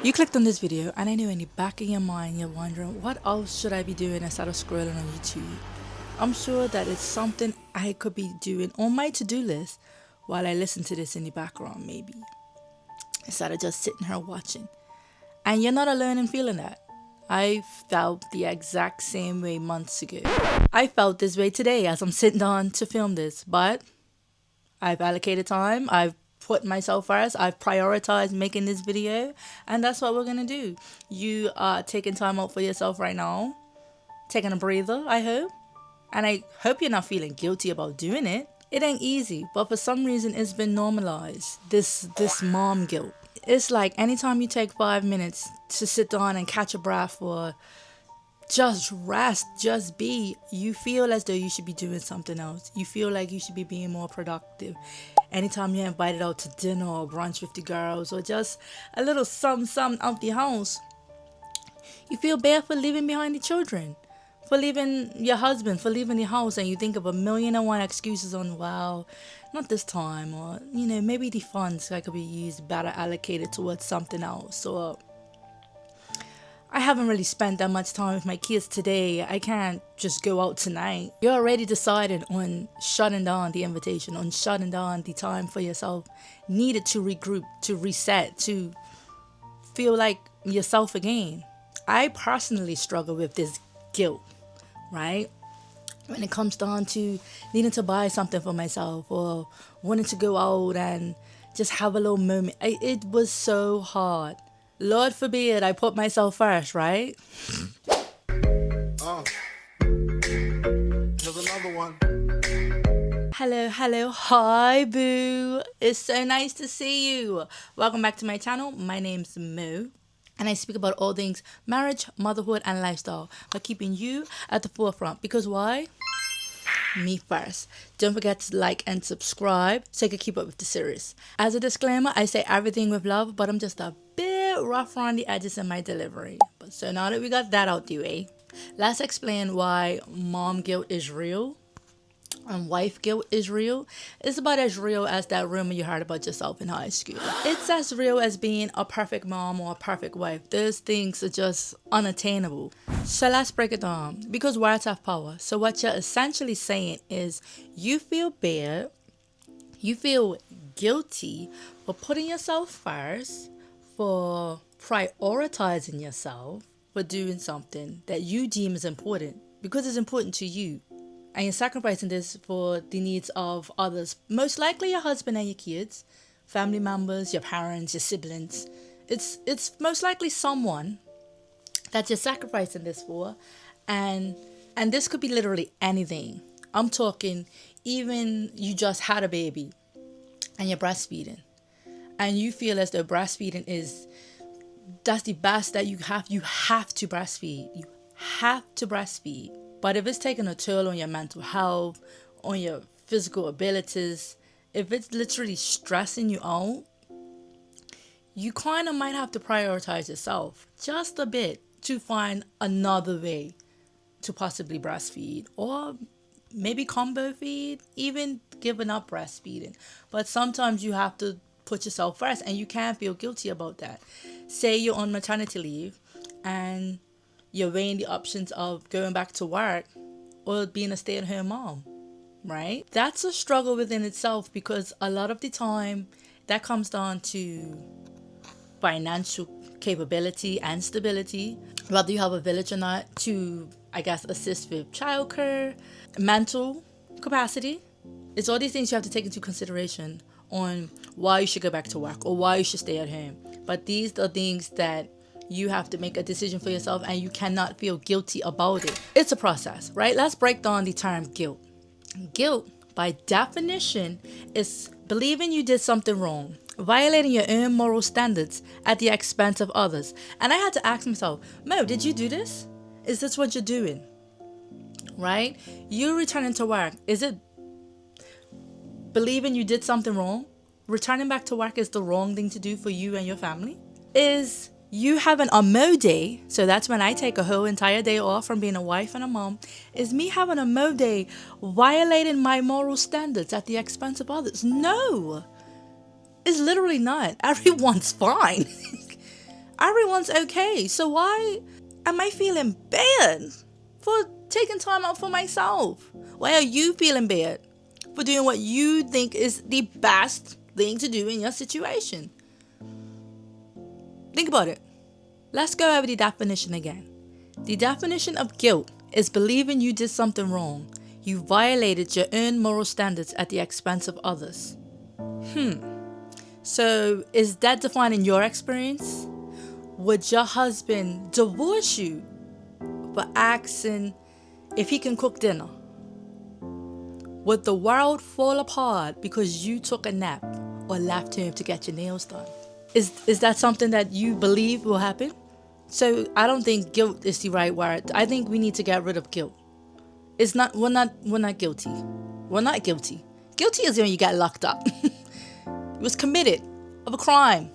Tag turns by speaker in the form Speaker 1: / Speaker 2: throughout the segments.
Speaker 1: You clicked on this video and I know in the back of your mind you're wondering what else should I be doing instead of scrolling on YouTube. I'm sure that it's something I could be doing on my to-do list while I listen to this in the background maybe, instead of just sitting here watching. And you're not alone in feeling that. I felt the exact same way months ago. I felt this way today as I'm sitting down to film this, but I've allocated time, I've put myself first, I've prioritized making this video, and that's what we're gonna do. You are taking time out for yourself right now, taking a breather, I hope. And I hope you're not feeling guilty about doing it. It ain't easy, but for some reason it's been normalized. This mom guilt. It's like anytime you take 5 minutes to sit down and catch a breath or just rest, just be, you feel as though you should be doing something else. You feel like you should be being more productive. Anytime you're invited out to dinner or brunch with the girls or just a little something out the house, you feel bad for leaving behind the children, for leaving your husband, for leaving the house, and you think of 1,000,001 excuses on, wow, not this time, or, maybe the funds that could be used better allocated towards something else, or I haven't really spent that much time with my kids today. I can't just go out tonight. You're already decided on shutting down the invitation, on shutting down the time for yourself needed to regroup, to reset, to feel like yourself again. I personally struggle with this guilt, right? When it comes down to needing to buy something for myself or wanting to go out and just have a little moment. It was so hard. Lord forbid I put myself first, right?
Speaker 2: Oh, here's another one.
Speaker 1: Hello, hi boo. It's so nice to see you. Welcome back to my channel. My name's Mo, and I speak about all things marriage, motherhood, and lifestyle by keeping you at the forefront. Because why? Me first. Don't forget to like and subscribe so you can keep up with the series. As a disclaimer, I say everything with love, but I'm just a bit rough around the edges in my delivery. But so now that we got that out the way, let's explain why mom guilt is real and wife guilt is real. It's about as real as that rumor you heard about yourself in high school. It's as real as being a perfect mom or a perfect wife. Those things are just unattainable. So let's break it down, because words have power. So what you're essentially saying is you feel bad, you feel guilty for putting yourself first, for prioritizing yourself, for doing something that you deem is important because it's important to you. And you're sacrificing this for the needs of others, most likely your husband and your kids, family members, your parents, your siblings. It's most likely someone that you're sacrificing this for, and this could be literally anything. I'm talking even you just had a baby and you're breastfeeding, and you feel as though breastfeeding that's the best that you have. You have to breastfeed. You have to breastfeed. But if it's taking a toll on your mental health, on your physical abilities, if it's literally stressing you out, you kind of might have to prioritize yourself just a bit to find another way to possibly breastfeed, or maybe combo feed, even giving up breastfeeding. But sometimes you have to put yourself first, and you can't feel guilty about that. Say you're on maternity leave and you're weighing the options of going back to work or being a stay-at-home mom, right? That's a struggle within itself, because a lot of the time that comes down to financial capability and stability, whether you have a village or not, to, I guess, assist with childcare, mental capacity. It's all these things you have to take into consideration on why you should go back to work or why you should stay at home. But these are things that you have to make a decision for yourself, and you cannot feel guilty about it. It's a process, right? Let's break down the term guilt. Guilt, by definition, is believing you did something wrong, violating your own moral standards at the expense of others. And I had to ask myself, Mo, did you do this? Is this what you're doing? Right? You returning to work, is it believing you did something wrong? Returning back to work is the wrong thing to do for you and your family? Is you having a Mo day, so that's when I take a whole entire day off from being a wife and a mom, is me having a Mo day violating my moral standards at the expense of others? No, it's literally not. Everyone's fine. Everyone's okay. So why am I feeling bad for taking time out for myself? Why are you feeling bad for doing what you think is the best thing to do in your situation? Think about it. Let's go over the definition again. The definition of guilt is believing you did something wrong. You violated your own moral standards at the expense of others. So, is that defining your experience? Would your husband divorce you for asking if he can cook dinner? Would the world fall apart because you took a nap or left him to get your nails done? Is that something that you believe will happen? So I don't think guilt is the right word. I think we need to get rid of guilt. It's not we're not guilty. We're not guilty. Guilty is when you got locked up. It was committed of a crime.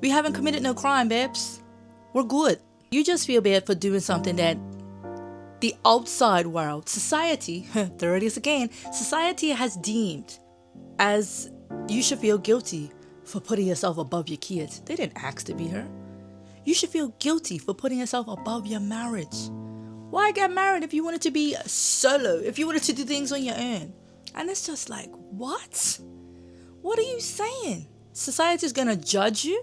Speaker 1: We haven't committed no crime, babes. We're good. You just feel bad for doing something that the outside world, society, there it is again, society has deemed as you should feel guilty for putting yourself above your kids. They didn't ask to be here. You should feel guilty for putting yourself above your marriage. Why get married if you wanted to be solo, if you wanted to do things on your own? And it's just like, what? What are you saying? Society's gonna judge you?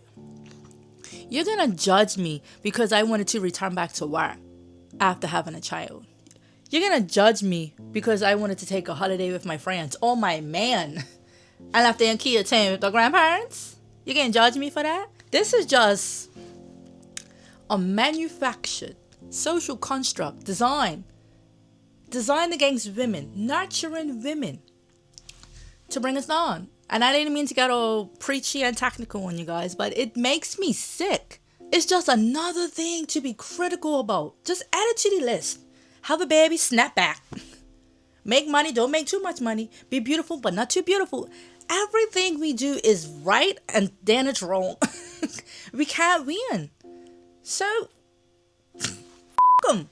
Speaker 1: You're gonna judge me because I wanted to return back to work after having a child. You're gonna judge me because I wanted to take a holiday with my friends or my man and left their kids home with the grandparents. You're gonna judge me for that? This is just a manufactured social construct designed against women, nurturing women to bring us down. And I didn't mean to get all preachy and technical on you guys, but it makes me sick. It's just another thing to be critical about. Just add it to the list. Have a baby, snap back. Make money, don't make too much money. Be beautiful, but not too beautiful. Everything we do is right and then it's wrong. We can't win. So, f*** them.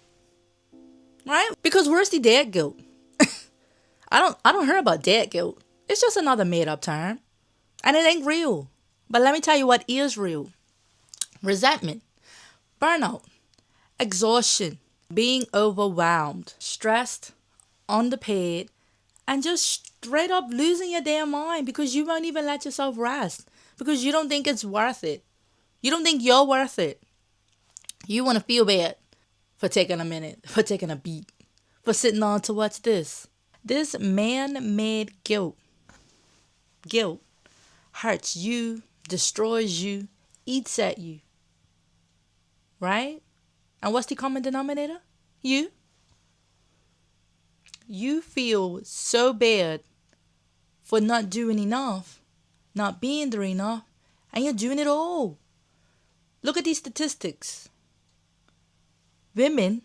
Speaker 1: Right? Because where's the dad guilt? I don't hear about dad guilt. It's just another made up term. And it ain't real. But let me tell you what is real. Resentment, burnout, exhaustion, being overwhelmed, stressed, underpaid, and just straight up losing your damn mind because you won't even let yourself rest. Because you don't think it's worth it. You don't think you're worth it. You want to feel bad for taking a minute, for taking a beat, for sitting on to watch this. This man-made guilt hurts you, destroys you, eats at you. Right? And what's the common denominator? You. You feel so bad for not doing enough, not being there enough, and you're doing it all. Look at these statistics. Women,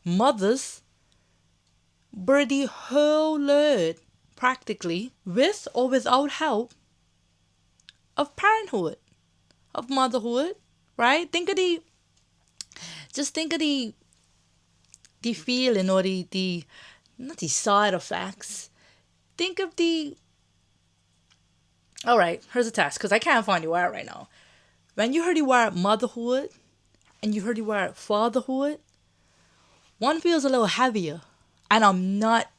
Speaker 1: mothers, bear the whole load, practically, with or without help, of parenthood, of motherhood, right? Think of the feeling or the not the side effects. Think of the, all right, here's a test because I can't find the word right now. When you heard the word motherhood and you heard the word fatherhood, one feels a little heavier. And I'm not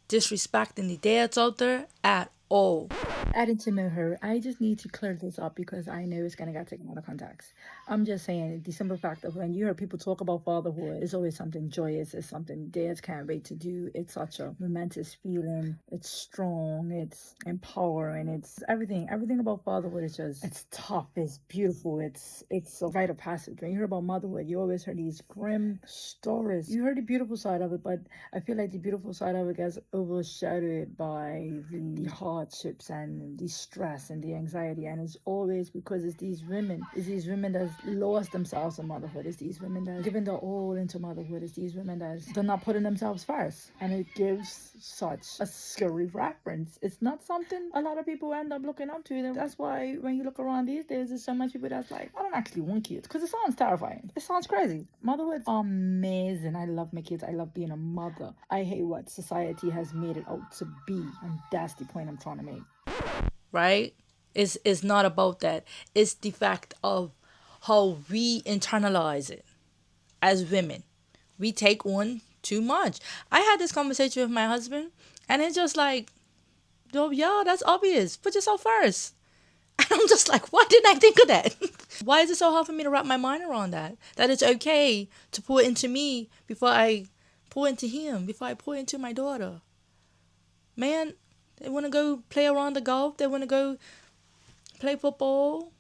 Speaker 1: disrespecting the dads out there at all. Adding to know her, I just need to clear this up because I know it's gonna get taken out of context. I'm just saying the simple fact of when you hear people talk about fatherhood, it's always something joyous, it's something dads can't wait to do. It's such a momentous feeling. It's strong, it's empowering, it's everything. Everything about fatherhood is just it's tough, it's beautiful, it's a rite of passage. When you hear about motherhood, you always hear these grim stories. You heard the beautiful side of it, but I feel like the beautiful side of it gets overshadowed by the hardships and the stress and the anxiety, and it's always because it's these women that lost themselves in motherhood, it's these women that given their all into motherhood, it's these women that they're not putting themselves first, and it gives such a scary reference. It's not something a lot of people end up looking up to, and that's why when you look around these days, there's so much people that's like, I don't actually want kids, because it sounds terrifying, it sounds crazy. Motherhood's amazing. I love my kids, I love being a mother. I hate what society has made it out to be, and that's the point I'm trying to make. Right? It's not about that. It's the fact of how we internalize it as women. We take on too much. I had this conversation with my husband, and it's just like, oh, yeah, that's obvious. Put yourself first. And I'm just like, why didn't I think of that? Why is it so hard for me to wrap my mind around that? That it's okay to pour into me before I pour into him, before I pour into my daughter. Man, they want to go play around the golf. They want to go play football.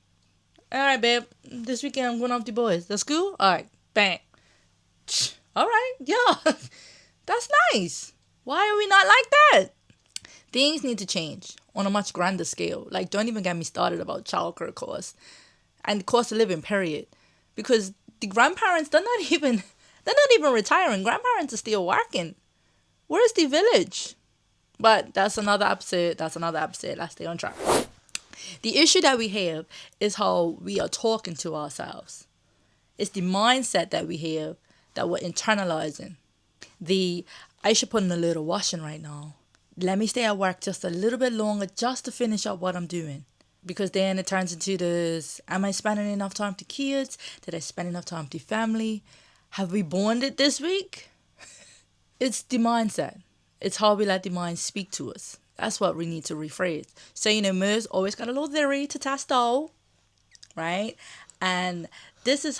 Speaker 1: All right, babe. This weekend I'm going off with the boys. The school? All right. Bang. All right. Yeah. That's nice. Why are we not like that? Things need to change on a much grander scale. Like, don't even get me started about childcare costs and cost of living, period. Because the grandparents, they're not even retiring. Grandparents are still working. Where's the village? But that's another episode. Let's stay on track. The issue that we have is how we are talking to ourselves. It's the mindset that we have that we're internalizing. I should put in a little washing right now. Let me stay at work just a little bit longer just to finish up what I'm doing. Because then it turns into this, am I spending enough time to kids? Did I spend enough time to family? Have we bonded this week? It's the mindset. It's how we let the mind speak to us. That's what we need to rephrase. So, Mo's always got a little theory to test out, right? And this is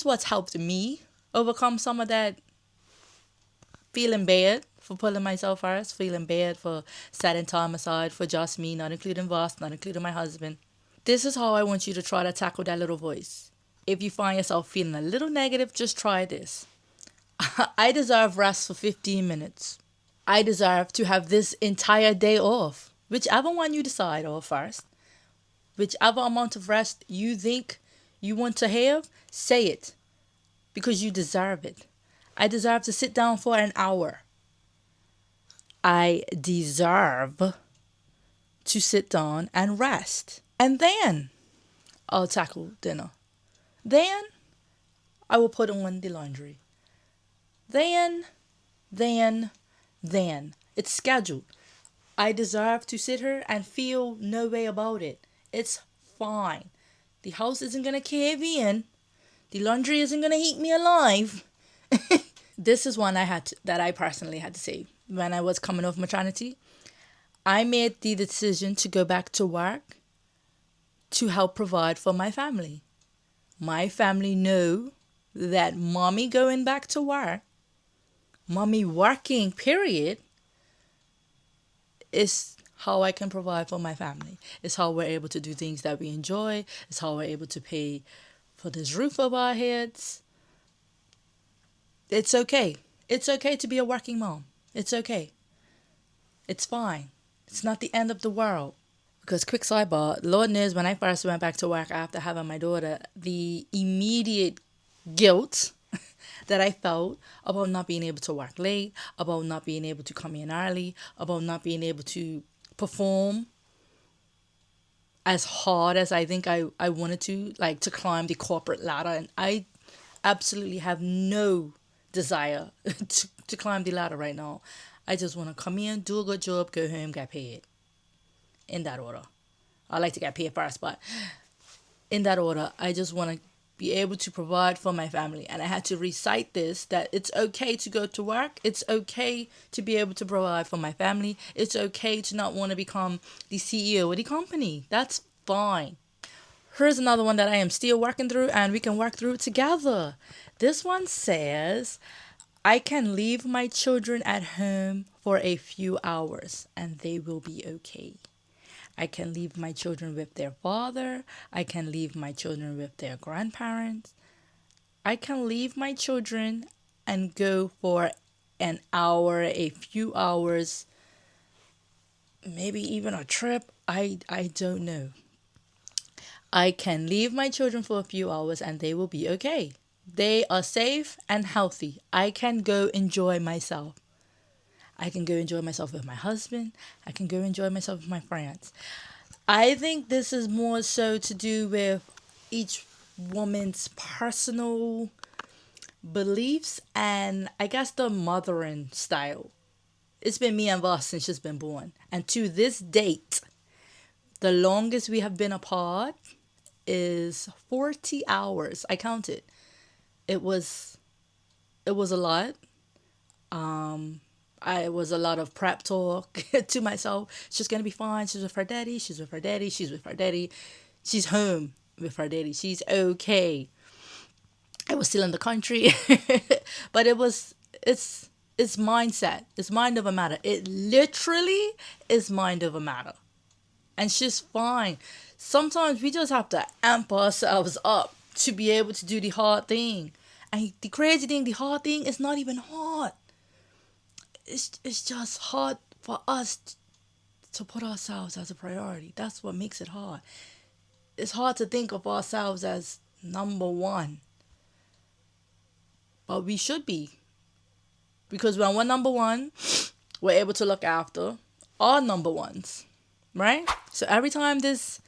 Speaker 1: what's helped me overcome some of that feeling bad for pulling myself first, feeling bad for setting time aside for just me, not including Voss, not including my husband. This is how I want you to try to tackle that little voice. If you find yourself feeling a little negative, just try this. I deserve rest for 15 minutes. I deserve to have this entire day off. Whichever one you decide on first, whichever amount of rest you think you want to have, say it. Because you deserve it. I deserve to sit down for an hour. I deserve to sit down and rest. And then I'll tackle dinner. Then I will put on the laundry. Then. It's scheduled. I deserve to sit here and feel no way about it. It's fine. The house isn't going to cave in. The laundry isn't going to eat me alive. This is one that I personally had to say. When I was coming off maternity, I made the decision to go back to work to help provide for my family. My family know that mommy going back to work, mommy working, period, is how I can provide for my family. It's how we're able to do things that we enjoy. It's how we're able to pay for this roof over our heads. It's okay. It's okay to be a working mom. It's okay. It's fine. It's not the end of the world. Because quick sidebar, Lord knows when I first went back to work after having my daughter, the immediate guilt that I felt about not being able to work late, about not being able to come in early, about not being able to perform as hard as I think I wanted to, like to climb the corporate ladder. And I absolutely have no desire to climb the ladder right now. I just want to come in, do a good job, go home, get paid. In that order. I like to get paid first, but in that order, I just want to be able to provide for my family. And I had to recite this, that it's okay to go to work. It's okay to be able to provide for my family. It's okay to not want to become the CEO of the company. That's fine. Here's another one that I am still working through, and we can work through it together. This one says, I can leave my children at home for a few hours and they will be okay. I can leave my children with their father. I can leave my children with their grandparents. I can leave my children and go for an hour, a few hours, maybe even a trip. I don't know. I can leave my children for a few hours and they will be okay. They are safe and healthy. I can go enjoy myself. I can go enjoy myself with my husband. I can go enjoy myself with my friends. I think this is more so to do with each woman's personal beliefs and I guess the mothering style. It's been me and Voss since she's been born. And to this date, The longest we have been apart is 40 hours. I counted. It was it was a lot. I was a lot of prep talk to myself. She's gonna be fine. She's with her daddy. She's with her daddy. She's with her daddy. She's home with her daddy. She's okay. I was still in the country, but it's mindset. It's mind over matter. It literally is mind over matter, and she's fine. Sometimes we just have to amp ourselves up to be able to do the hard thing. And the crazy thing, the hard thing is not even hard. It's just hard for us to put ourselves as a priority. That's what makes it hard. It's hard to think of ourselves as number one, but we should be, because when we're number one, we're able to look after our number ones, right? So every time this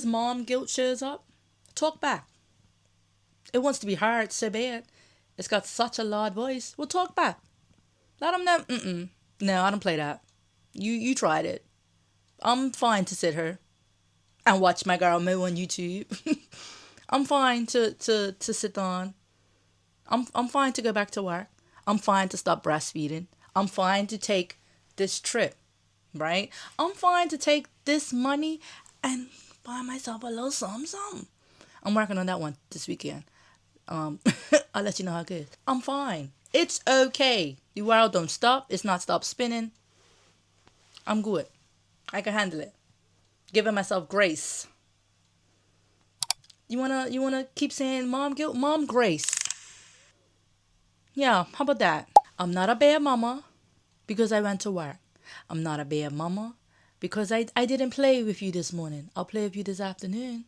Speaker 1: mom guilt shows up, talk back. It wants to be heard so bad. It's got such a loud voice. Well, talk back. Let them know. No, I don't play that. You tried it. I'm fine to sit here and watch my girl Moo on YouTube. I'm fine to sit on. I'm fine to go back to work. I'm fine to stop breastfeeding. I'm fine to take this trip, right? I'm fine to take this money and buy myself a little something. I'm working on that one this weekend. I'll let you know how it goes. I'm fine. It's okay. The world don't stop. It's not stop spinning. I'm good. I can handle it. Giving myself grace. You wanna keep saying mom guilt? Mom grace. Yeah, how about that? I'm not a bad mama because I went to work. I'm not a bad mama because I didn't play with you this morning. I'll play with you this afternoon.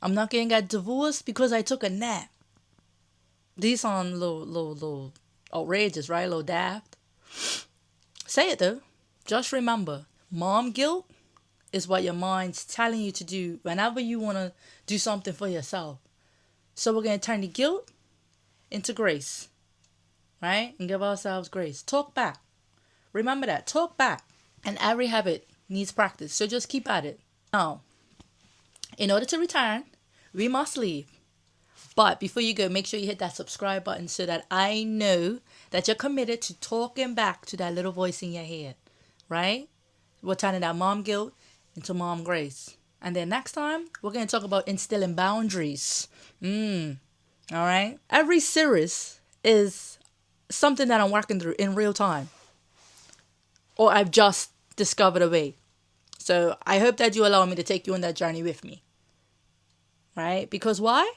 Speaker 1: I'm not gonna get divorced because I took a nap. These sound little outrageous, right? A little daft. Say it though. Just remember, mom guilt is what your mind's telling you to do whenever you want to do something for yourself. So we're going to turn the guilt into grace, right? And give ourselves grace. Talk back. Remember that. Talk back. And every habit needs practice. So just keep at it. Now, in order to return, we must leave. But before you go, make sure you hit that subscribe button so that I know that you're committed to talking back to that little voice in your head, right? We're turning that mom guilt into mom grace. And then next time, we're going to talk about instilling boundaries. All right? Every series is something that I'm working through in real time, or I've just discovered a way. So I hope that you allow me to take you on that journey with me, right? Because why?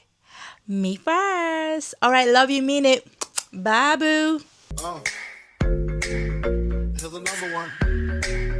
Speaker 1: Me first. All right, love you, mean it. Bye, boo.
Speaker 2: Oh, here's another one.